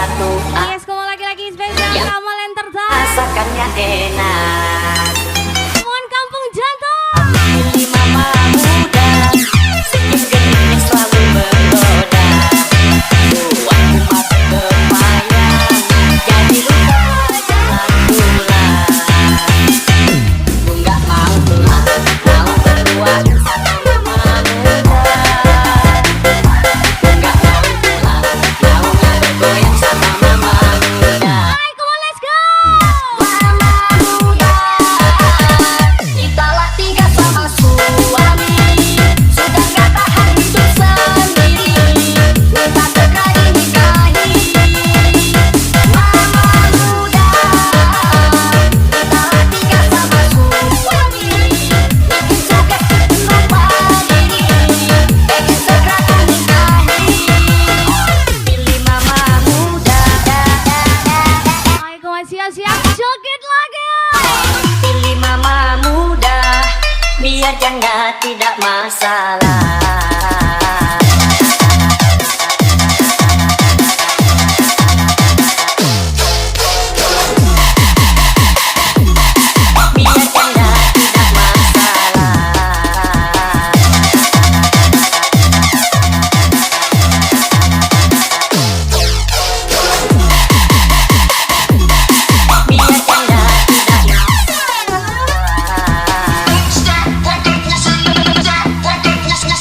satu. Yes, kamu lagi-lagi spesial Ya. kamu entertain. Masakannya enak. Mon Kampung Jantung. Pilih mama muda, sikit genitnya selalu menggoda. Buat umat kemayang, jadi lupa jangan pulang. Ku nggak mau pulang, mau berdua sama mama muda. Ku nggak mau pulang, maunya bergoyang sama mama muda. Hai, come on, let's go. Mama muda, kita lah tiga sama suami. Sudah gak tahan hidup sendiri, minta segera dinikahi. Mama muda, kita lah tiga sama suami. Bikin sukses lupa diri, pengen segera dinikahi. Pilih mama muda. Hai, kamu siap-siap joget lagi. Pilih mama muda, biar janda tidak masalah. Biar janda tidak masalah. Biar janda tidak masalah.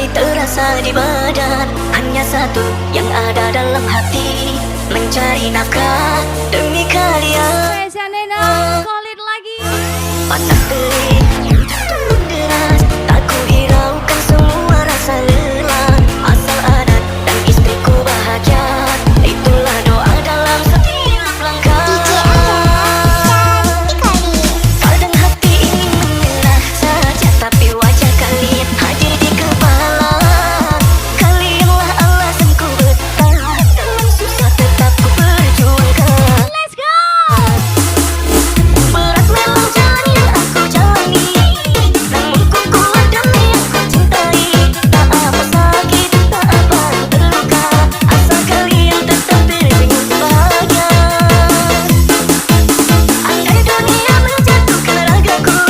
masih terasa di badan. Hanya satu yang ada dalam hati, mencari nafkah demi kalian. Spesial Nena, solid lagi. Panas terik, turun deras, tak ku hiraukan semua rasa lelah. Asal anak dan istriku bahagia, itulah doa dalam setiap langkah. Kadang hati ingin menyerah saja, tapi wajah kalian hadir di kepala. Kalianlah alasanku bertahan, dengan susah tetap ku perjuangkan. Let's go. Berat memang jalan yang aku jalani, namun ku kuat demi yang ku cintai. Tak apa sakit, tak apa terluka, asal kalian tetap tersenyum bahagia. Andai dunia menjatuhkan ragaku,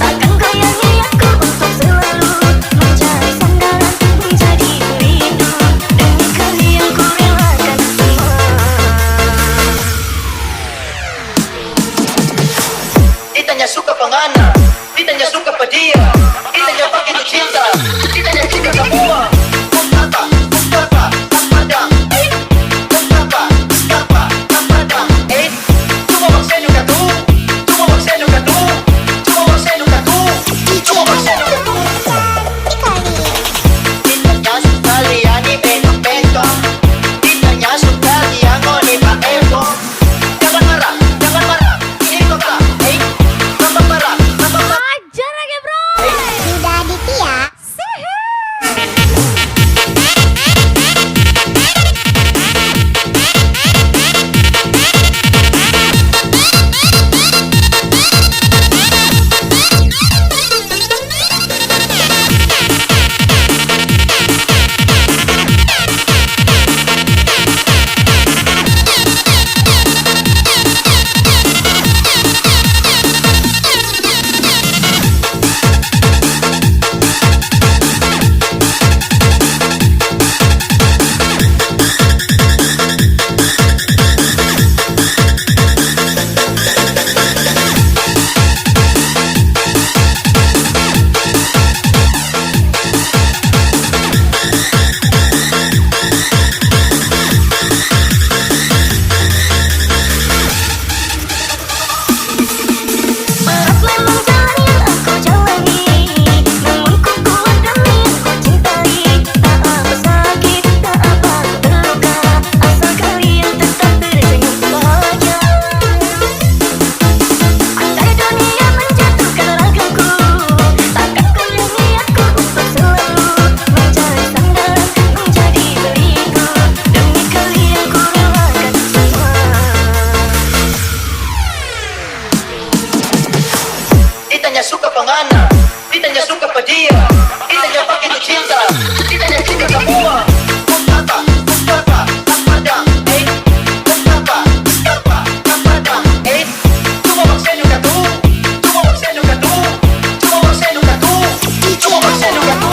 takkan goyangi aku untuk selalu mencari sandaran, menjadi pelindung. Demi kalian ku relakan semua. Ditanya suka pengana, ditanya suka pedia, ditanya begitu cinta, ditanya cinta semua. Mustapa, Mustapa, Tapada, Mustapa, Mustapa, Tapada, cuma maksenu katu, cuma maksenu katu, cuma maksenu katu, cuma maksenu katu. Ditanya suka liani bento-bento, ditanya suka liango ni Pak Eko. Jangan marah, ini kok lah, tambah marah, tambah marah. Ajar lagi bro. Sudah Aditya. Berat memang jalan yang aku jalani, namun ku kuat demi yang ku cintai. Tak apa sakit, tak apa terluka, asal kalian tetap tersenyum bahagia. Andai dunia menjatuhkan ragaku, takkan goyangi aku untuk selalu mencari sandaran, menjadi pelindung. Demi kalian ku relakan semua. Ditanya suka pengana, ditanya suka pedia, ditanya begitu cinta, ditanya cinta semua. Mustapa, Mustapa, Tapada, Mustapa, Mustapa, Tapada, cuma maksenu katu, cuma maksenu katu, cuma maksenu katu, cuma maksenu katu.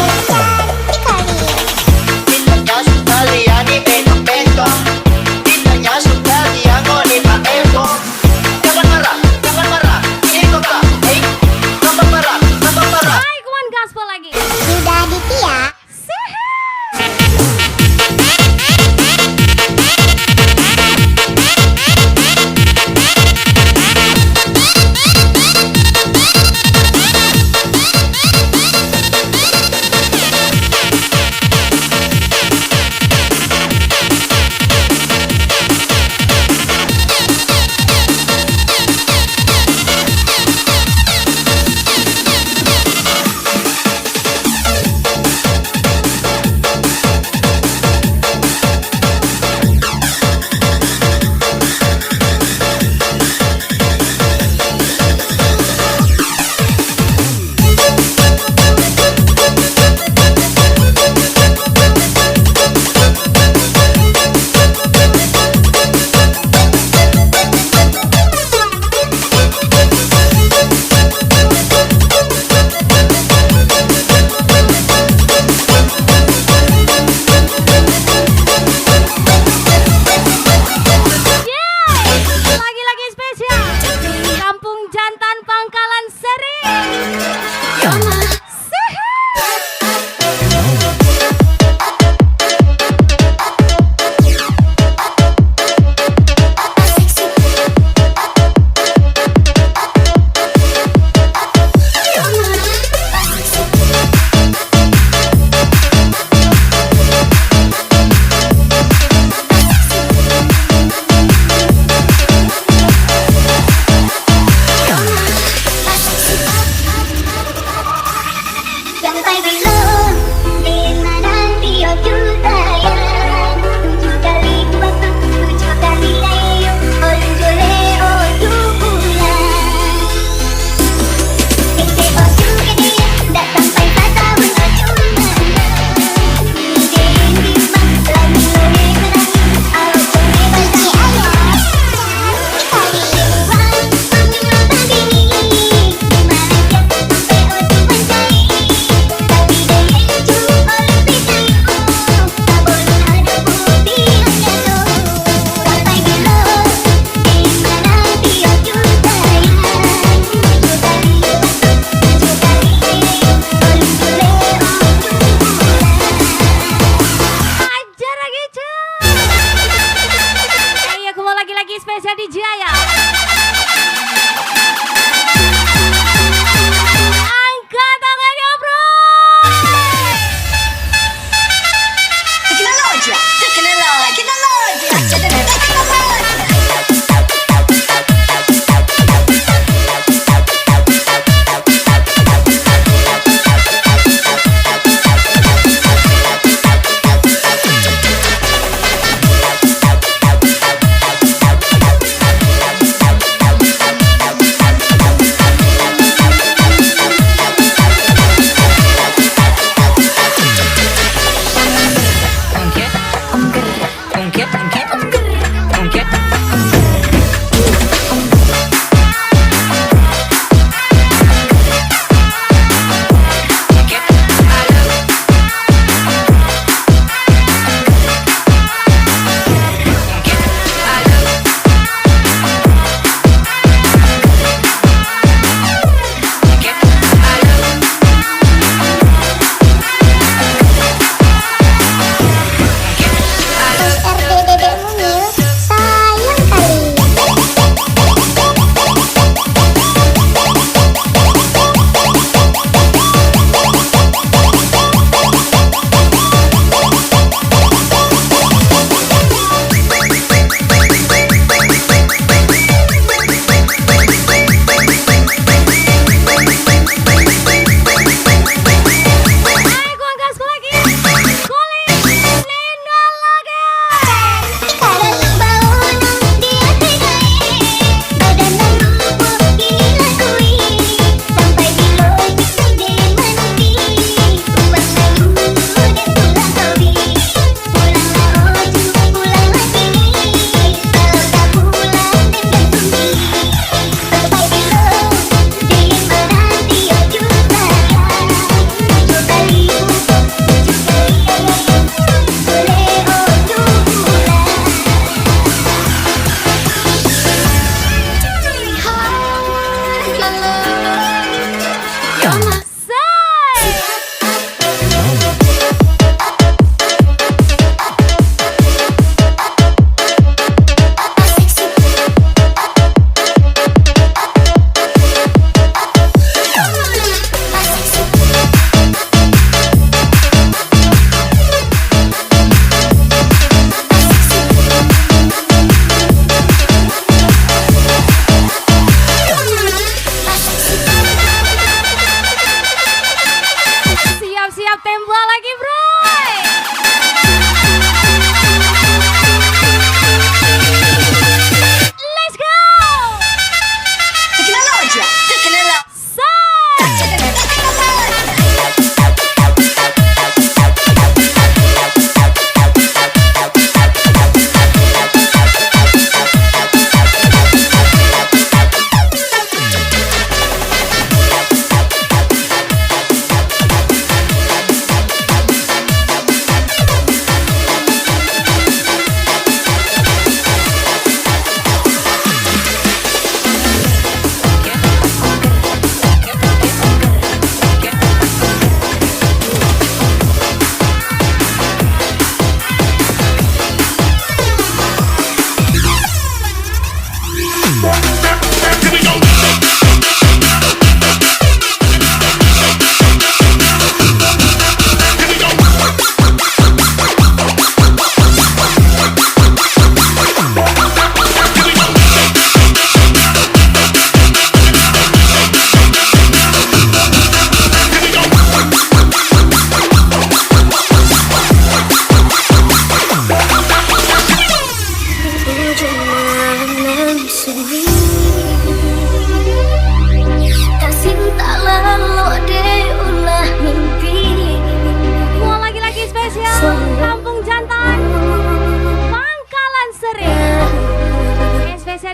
Ditanya suka liani bento-bento, ditanya suka liango ni Pak Eko. Jangan marah, ini kok lah, tambah marah, tambah marah. Baik, one gospel lagi. Sudah Aditya.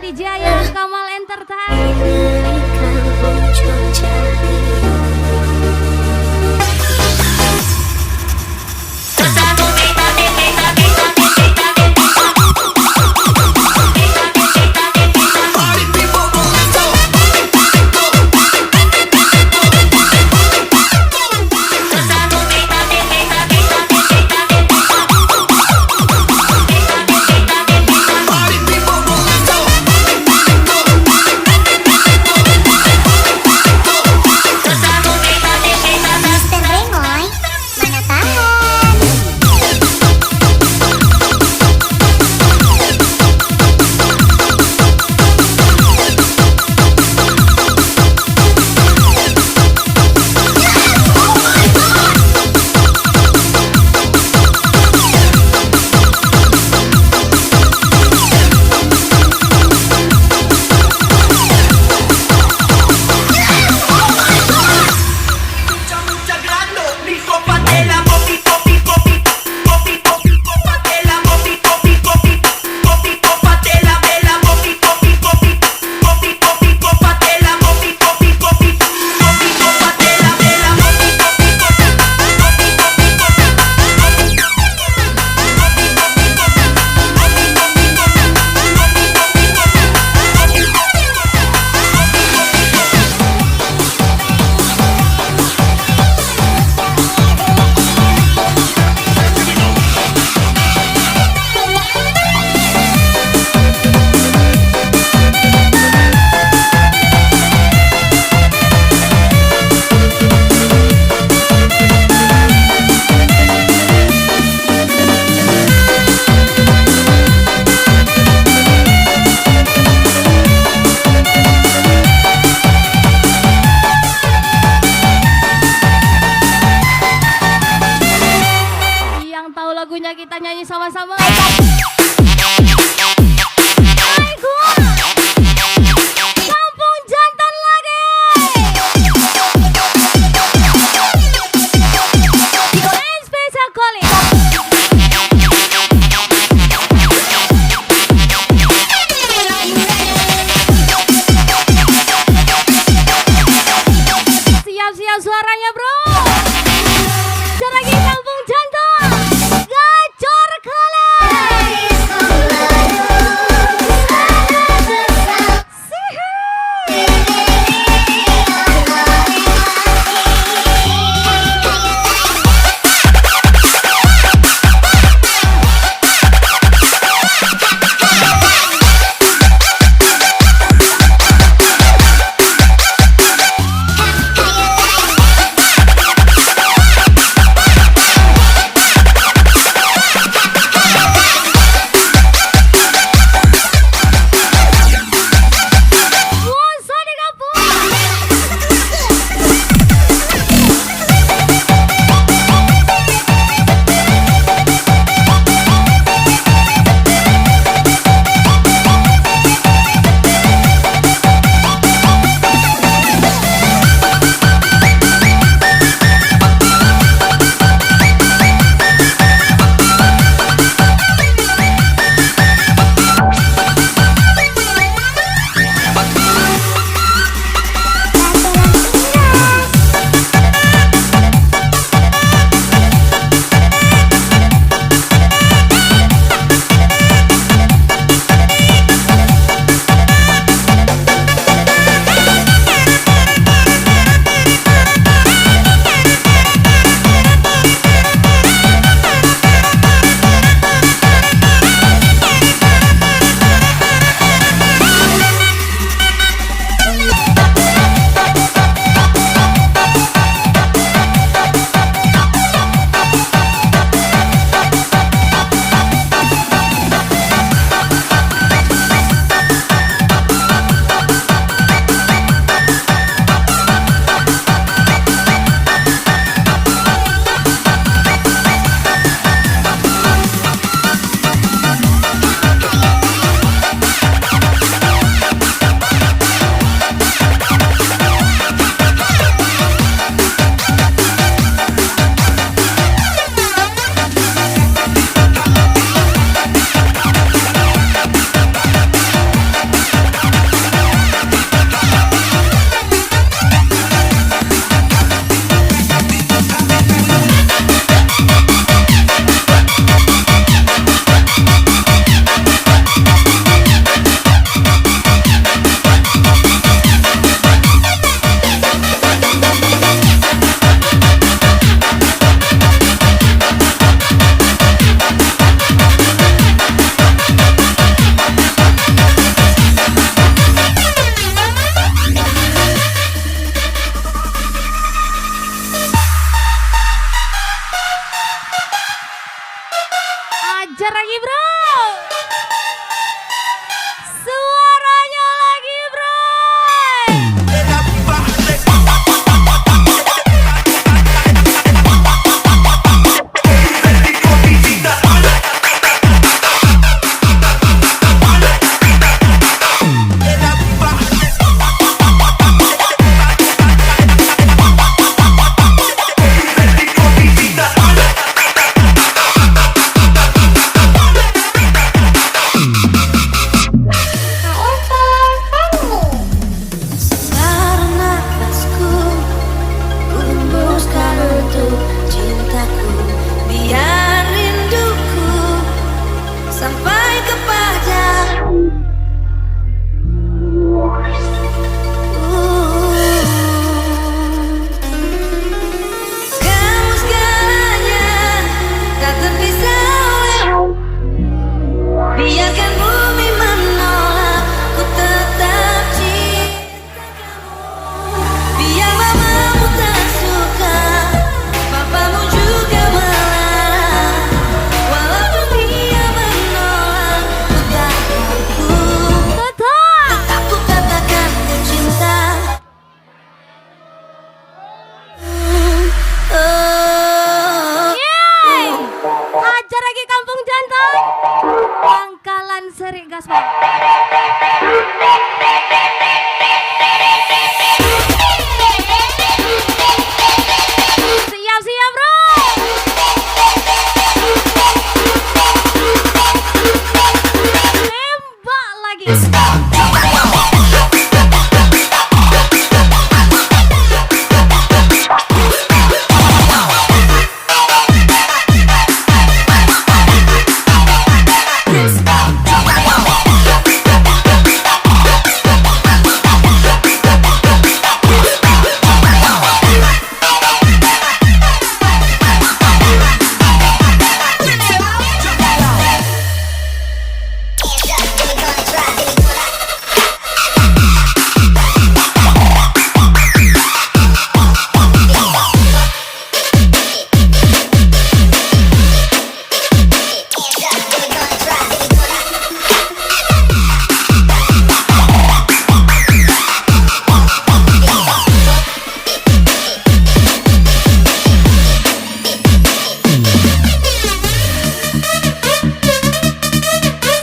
Adi Jaya, Kamal Entertain. Mister Rengoy, mana tahan. Yang tahu lagunya kita nyanyi sama-sama. Kampung Jantan lagi. And special calling. Siap-siap suaranya, bro. Sekali lagi Kampung Jantan. Gacor kalah. Hajar lagi bro. Suaranya lagi bro. Separuh nafasku ku hembuskan untuk cintaku, biar rinduku sampai kepadamu. Kamu segalanya tak terpisah, biarkan bumi menolak, ku tetap cinta kamu. Biar mamamu tak suka, papamu juga marah, walau dunia menolak, ku takkan tetap ku katakan ku cinta. Yeay. Hajar lagi Kampung Jantan. Pangkalan Seri Gaspol. Siap-siap bro. Tembak lagi.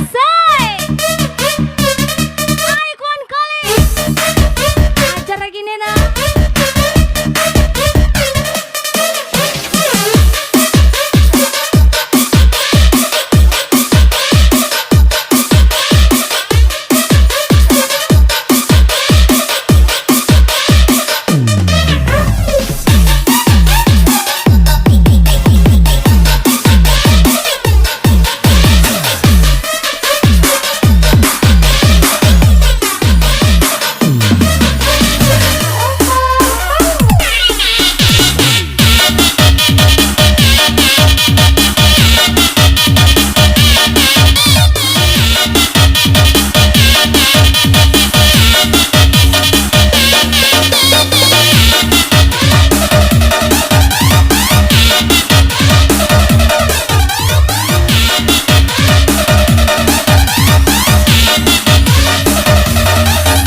Say. Icon Calling. Hajar lagi Nena.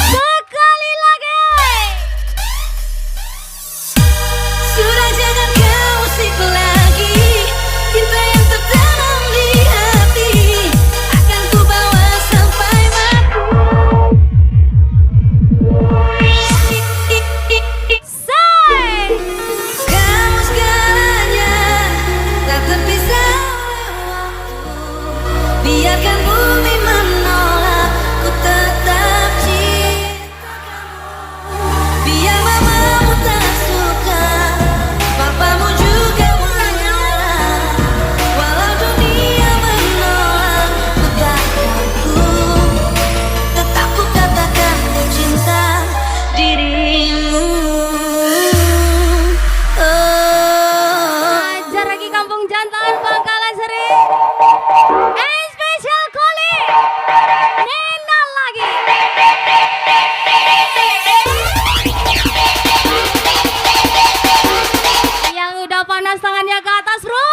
Sekali lagi. Sudah jangan kau usik lagi, cinta yang tertanam di hati akan ku bawa sampai mati. Say. Kamu segalanya tak terpisah oleh waktu, biarkan bumi menolak, ku tetap cinta kamu. Biar mamamu tak suka, papamu juga marah, walau dunia menolak, ku takkan tetap ku katakan ku cinta dirimu. Hajar lagi Kampung Jantan Pangkalan Seri. And Special Calling. Nena lagi. Yang udah panas tangannya ke atas bro.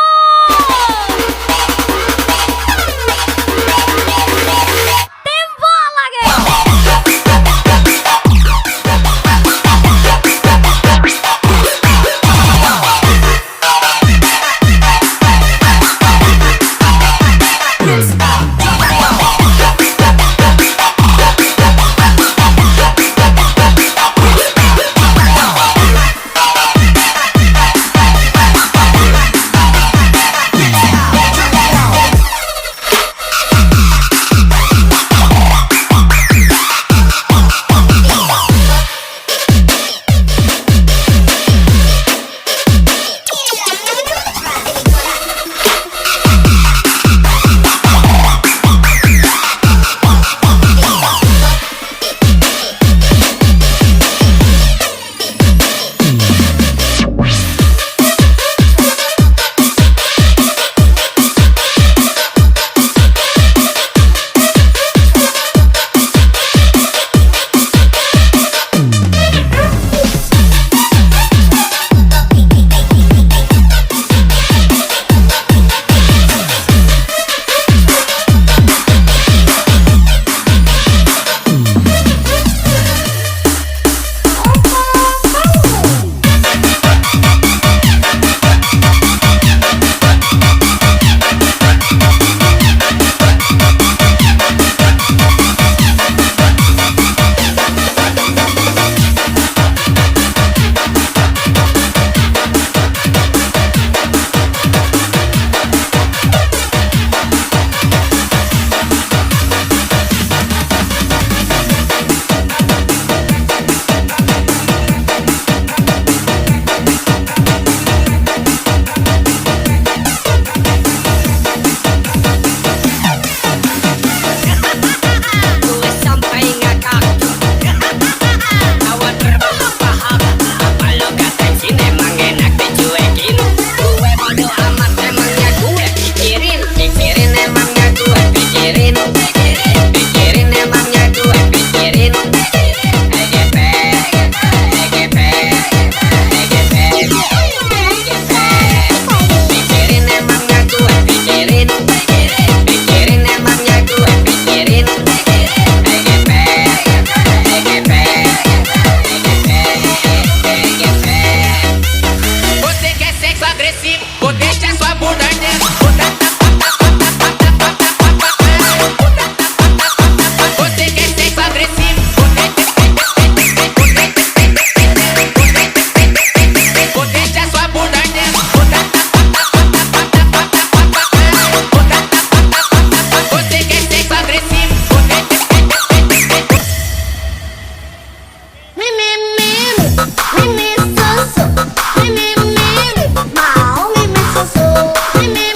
vou deixar sua bunda ardendo. Você quer sexo agressivo? Vou deixar sua bunda ardendo. Você quer sexo agressivo? Mimi, mimi susu, mimi, mau mimi susu, mimi,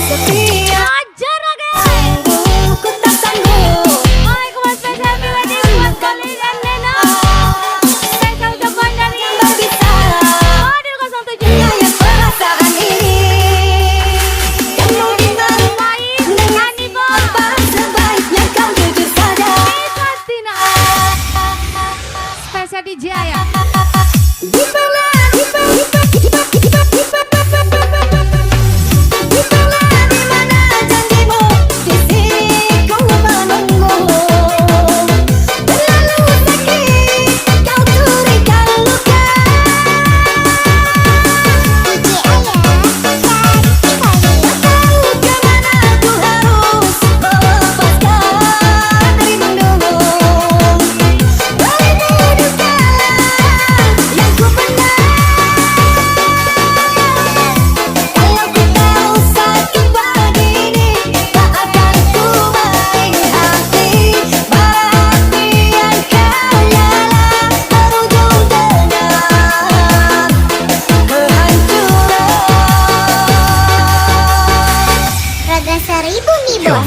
setia. Ajar lagi. Sanggup ku tak sanggup. Waalaikumsalam spesial wedding buat Koli dan Nena. Spesial ucapan dari Bisa Fadil 07. kayak perasaan ini. Kamu di mana? Baik, Hanifa. Apa sebaiknya kau jujur saja. Kristina. Spesial DJ ya. Di mana, di mana, di mana janjimu? Di sini kau menunggu. Terlalu sakit, kau berikan luka. Puji ayah, Tahu kemana ku harus melepaskan rindu. Beribu duka yang ku pendam. Kalau ku tahu sakit begini, tak akan ku main hati. Perhatian kau ialah berujung dengan kehancuran. roda 1000 nih bos.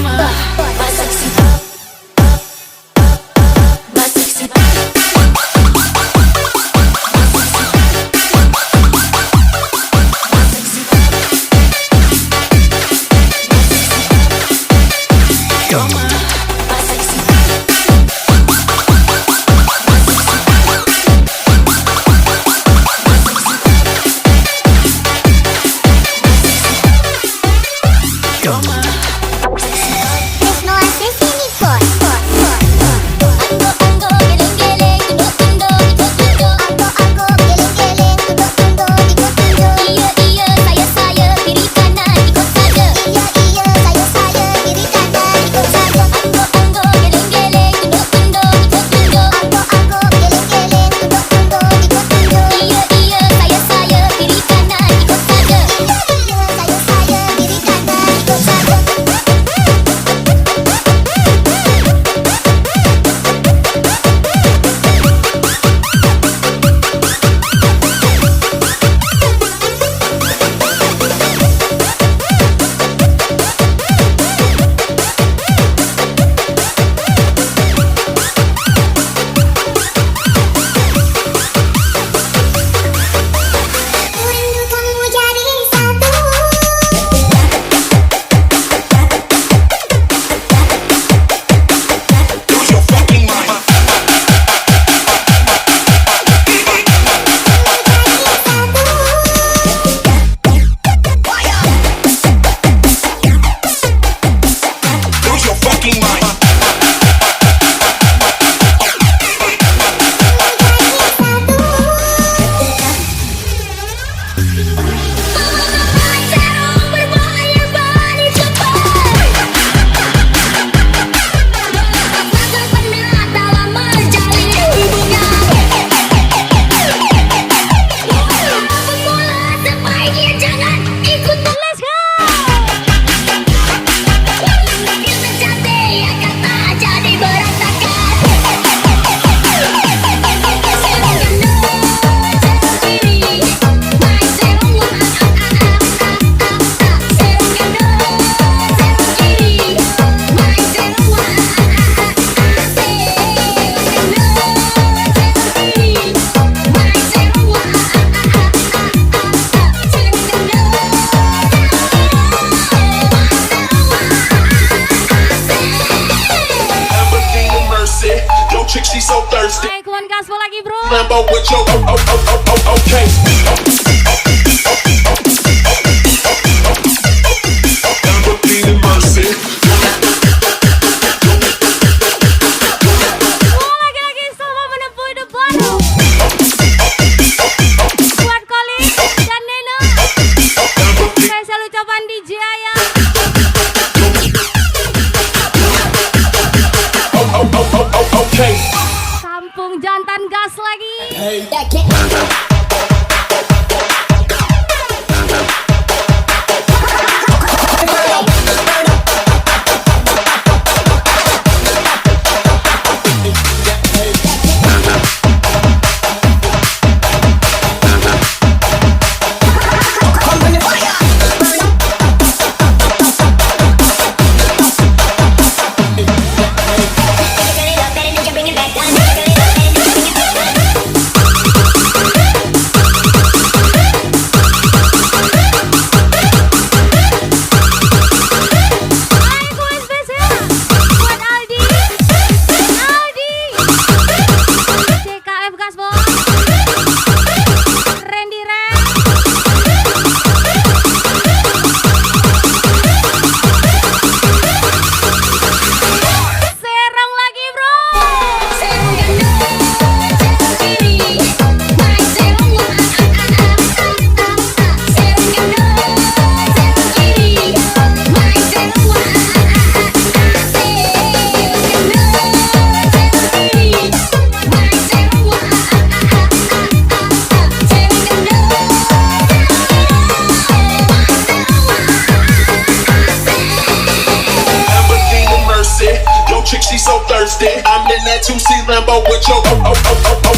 Lambo with your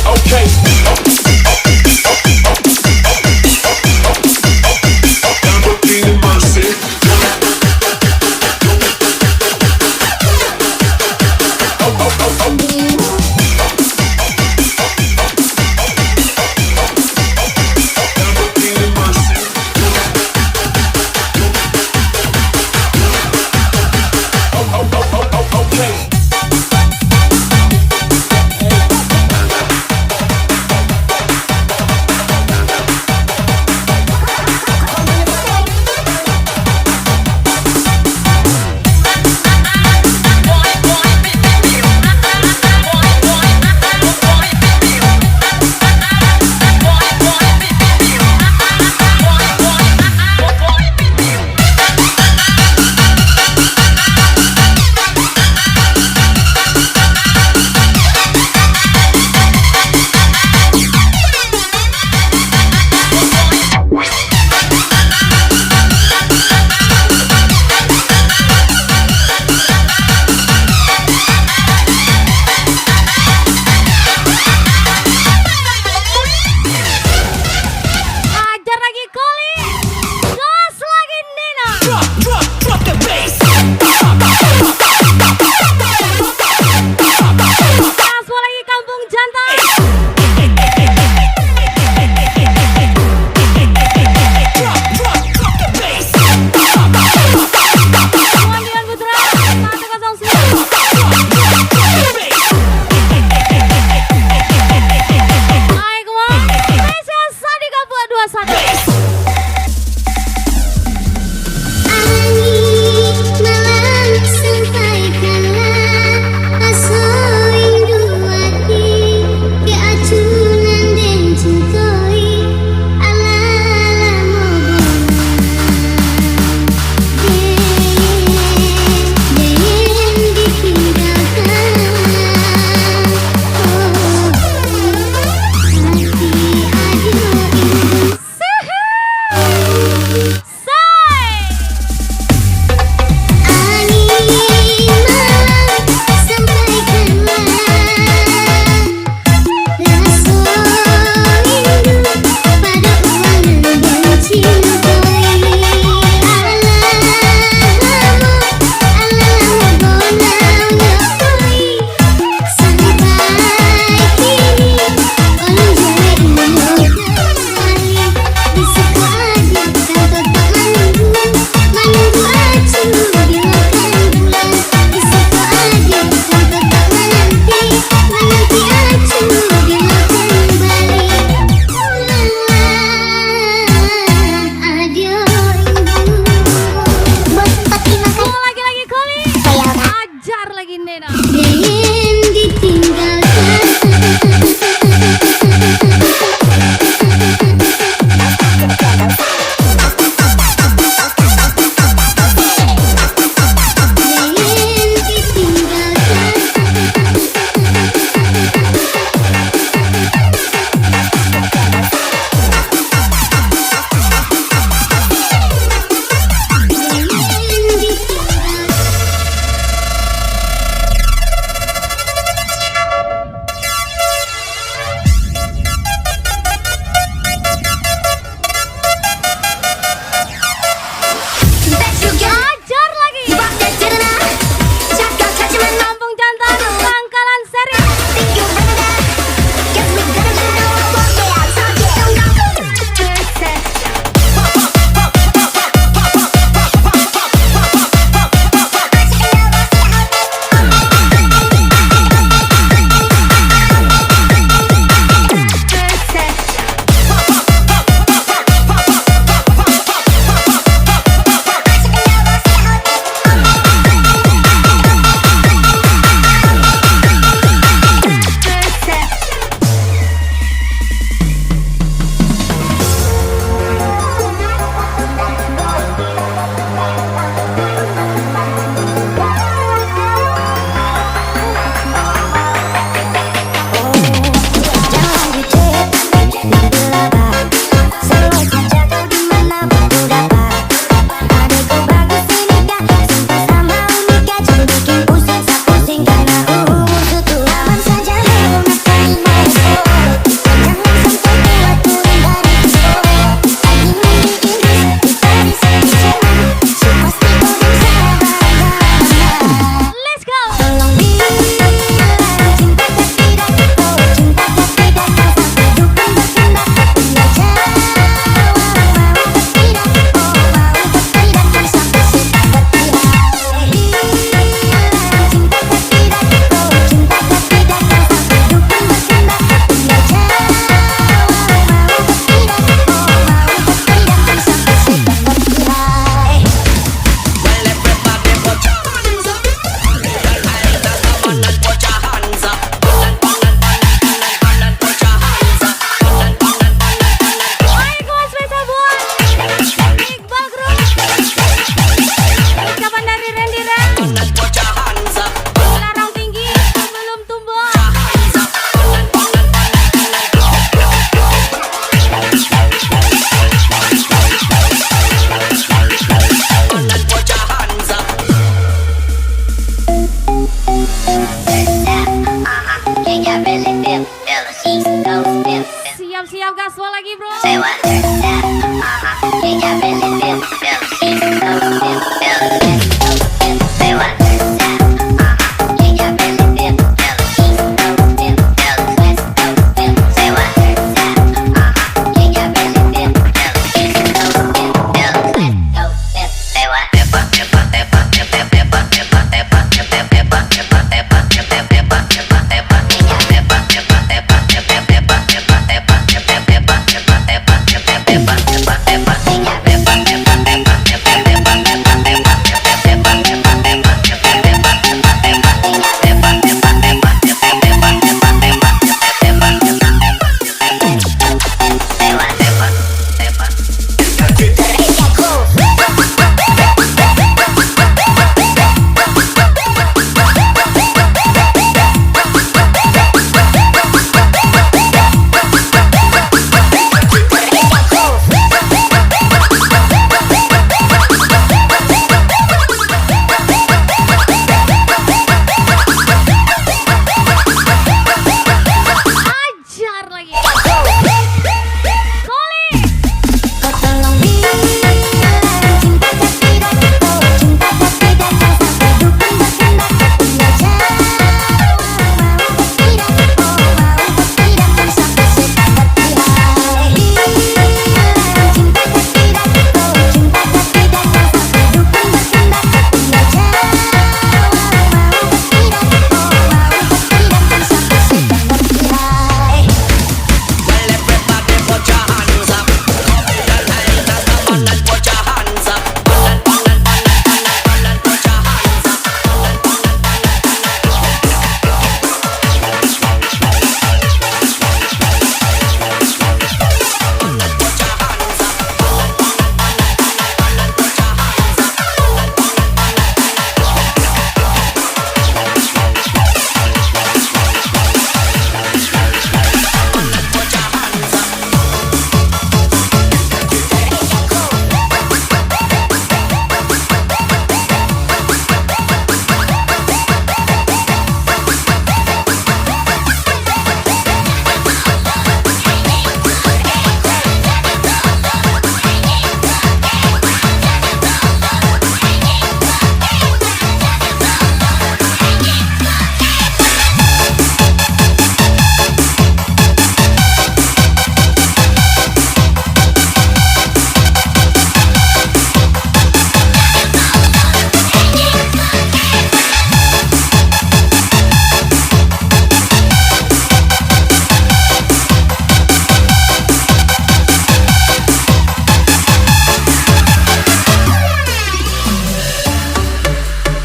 okay. Lamborghini Mercy. Lamborghini Mercy. Okay. lagi bro. Say what? You got really feel, say what? You got really feel, say what? You got really feel, say what? Ajar lagi. Koli. Kau tolong bilang cinta tapi tak tahu, cinta tapi tak sampai dukung berkendak punya jauh. Mau tidak, mau tidak kan sampai seperti hai. Bilang cinta tapi tak tahu, cinta tapi tak sampai dukung berkendak punya jauh. Mau tidak, kan sampai seperti hai. Well, everybody put your hands up. Come in the line and put your hands up. Put your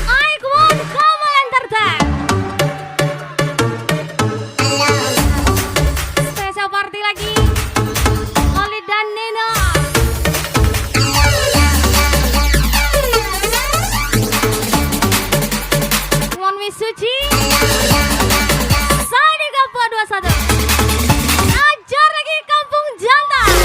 Aikwan Kamal Entertain. Spesial party lagi. Koli dan Nino. One Suci. Sani Kapua 21. Ajar lagi Kampung Jantan.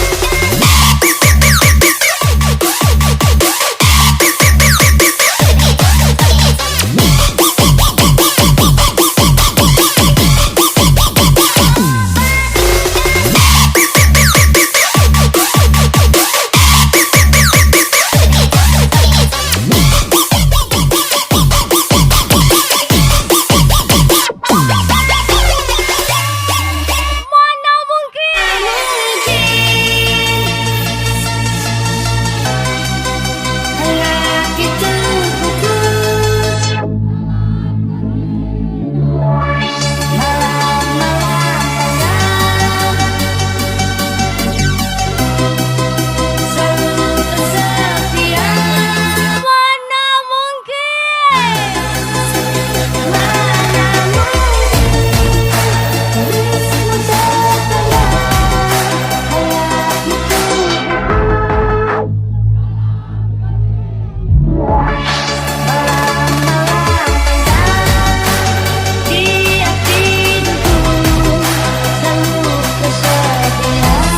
Mana mungkin. Mana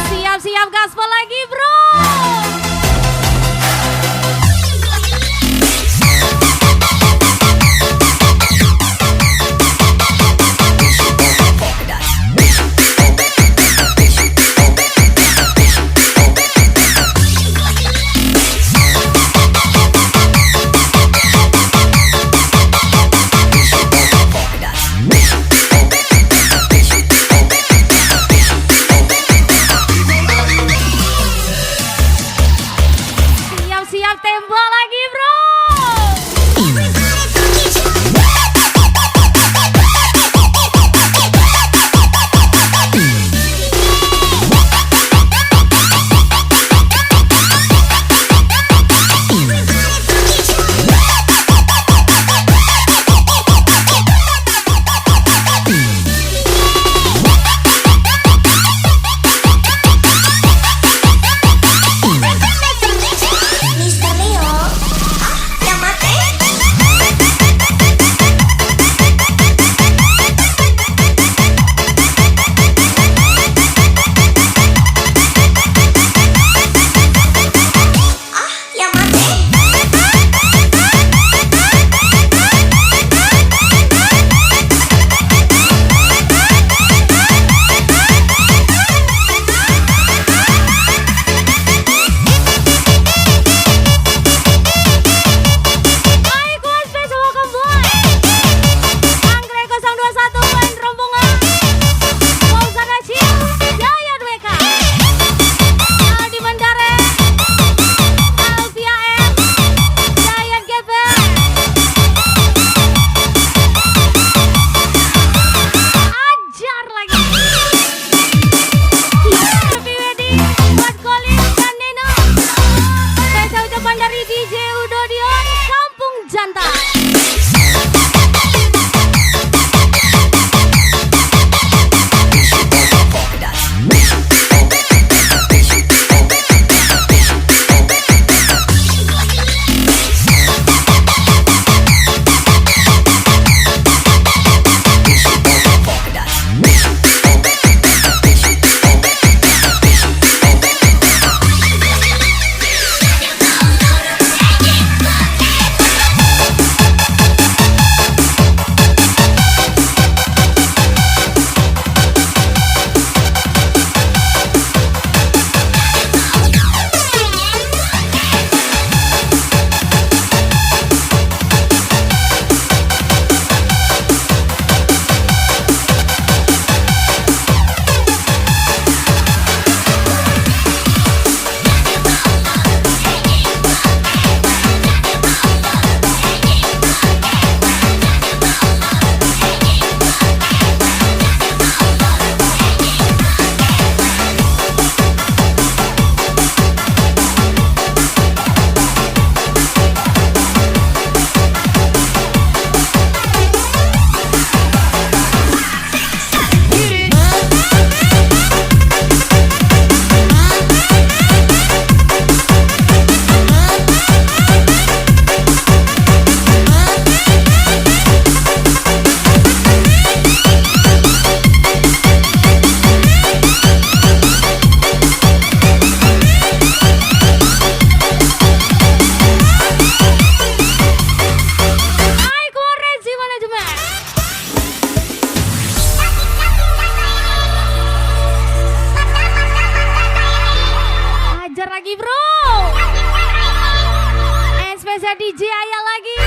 Siap-siap gaspol lagi bro. lagi bro. And spesial DJ Ayah lagi.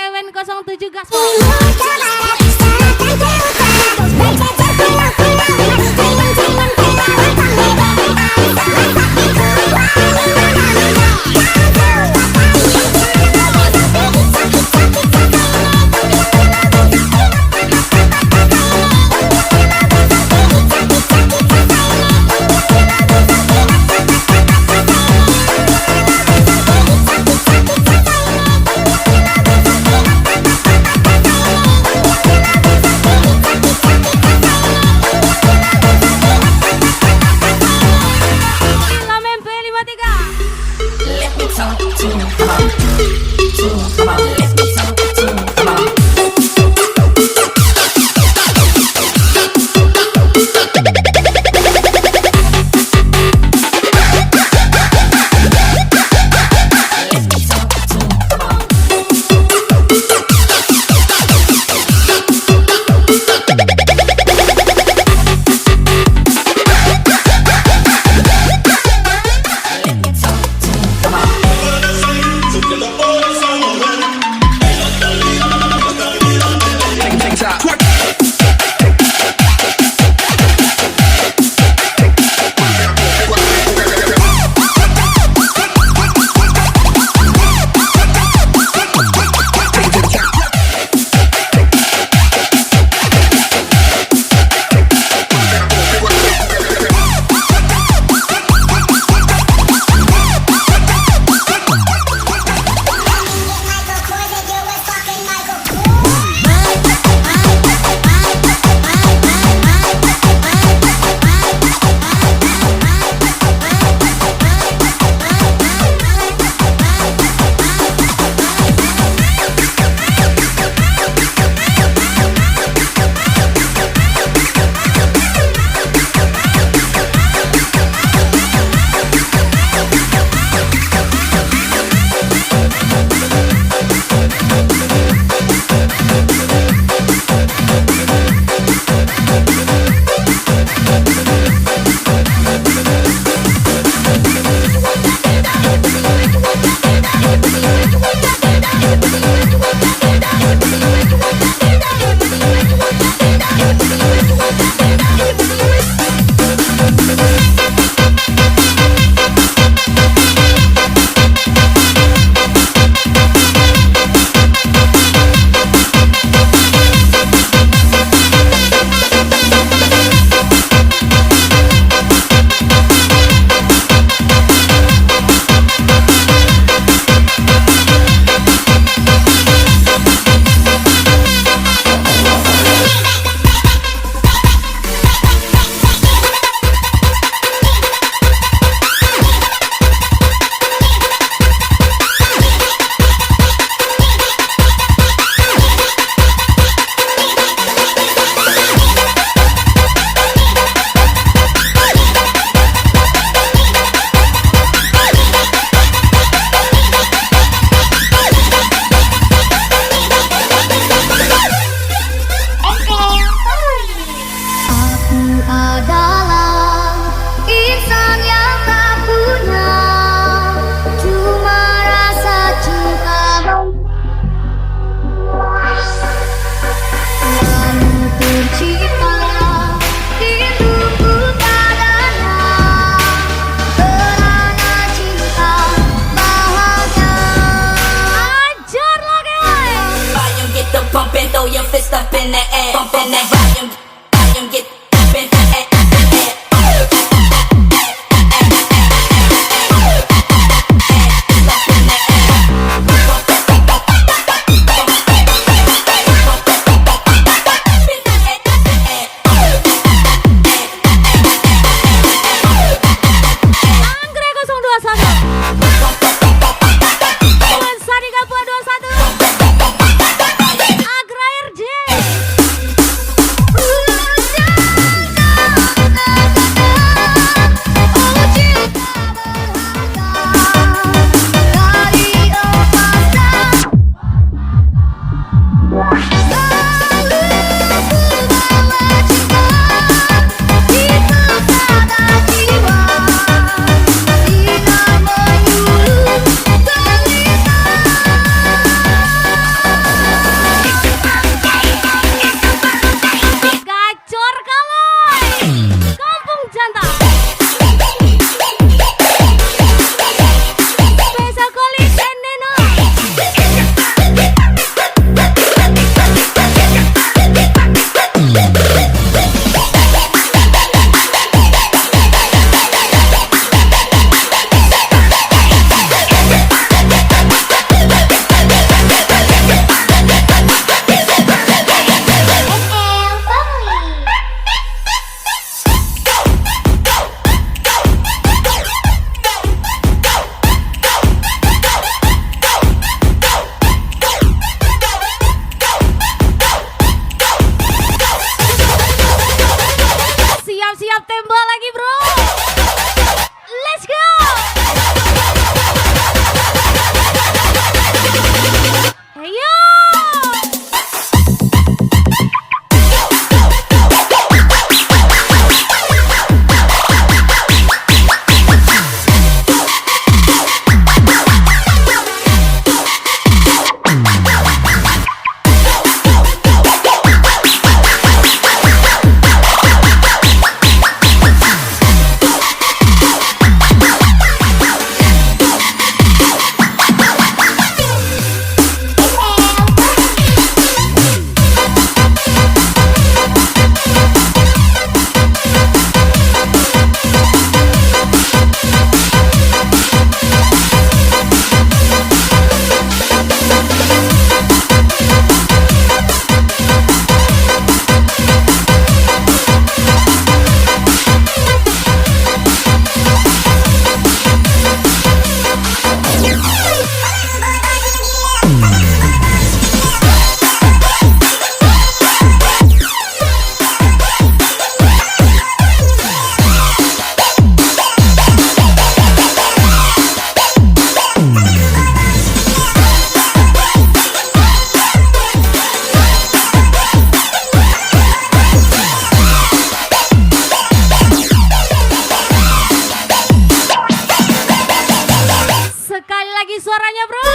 Ewen 07 Gaspol. Sekali lagi suaranya bro.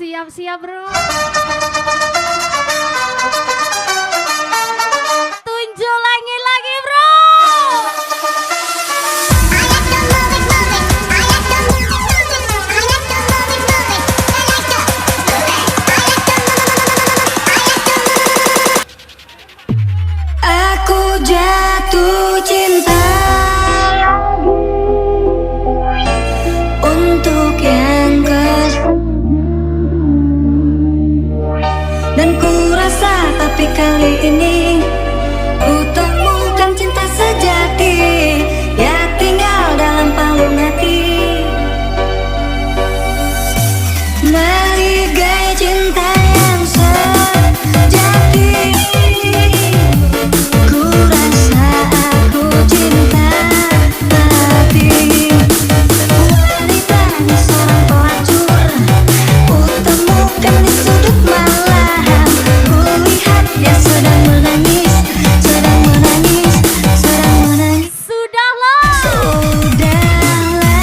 Siap-siap bro. Tunjuk lagi bro. Aku jatuh cinta untuk yang dan ku rasa tapi kali ini ku temukan cinta sejati yang tinggal dalam palung hati. Meligai cinta yang sejati, ku rasa aku cinta mati. Wanitanya seorang pelacur, ku temukan di sudut malam. Ku lihat dia sedang menangis, sedang menangis, sedang menangis. Sudahlah. Sudahlah,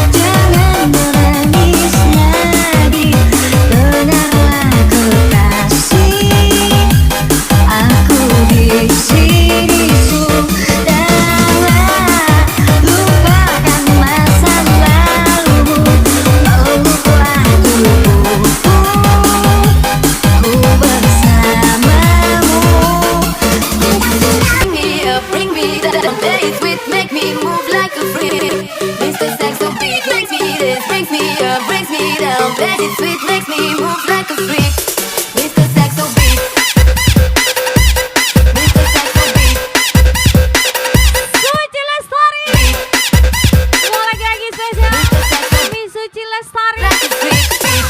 jangan menangis lagi. Dengarlah kekasih, aku di sini. Sudahlah, lupakan masa lalu, peluklah tubuhku, ku bersamamu. Bring me down, dance with, make me move like a freak. Mr. Saxo beat makes me this, brings me up, brings me down, dance with, makes me move like a freak. Mr. Saxo beat, Mr. Saxo beat. Suci Lestari. Lagi spesial. Miss Suci Lestari. Like a freak, freak.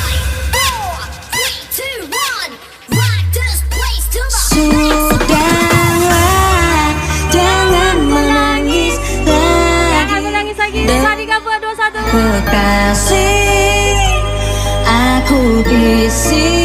4, 3, 2, 1. Rock this place to the Sudah kekasih, aku di sini.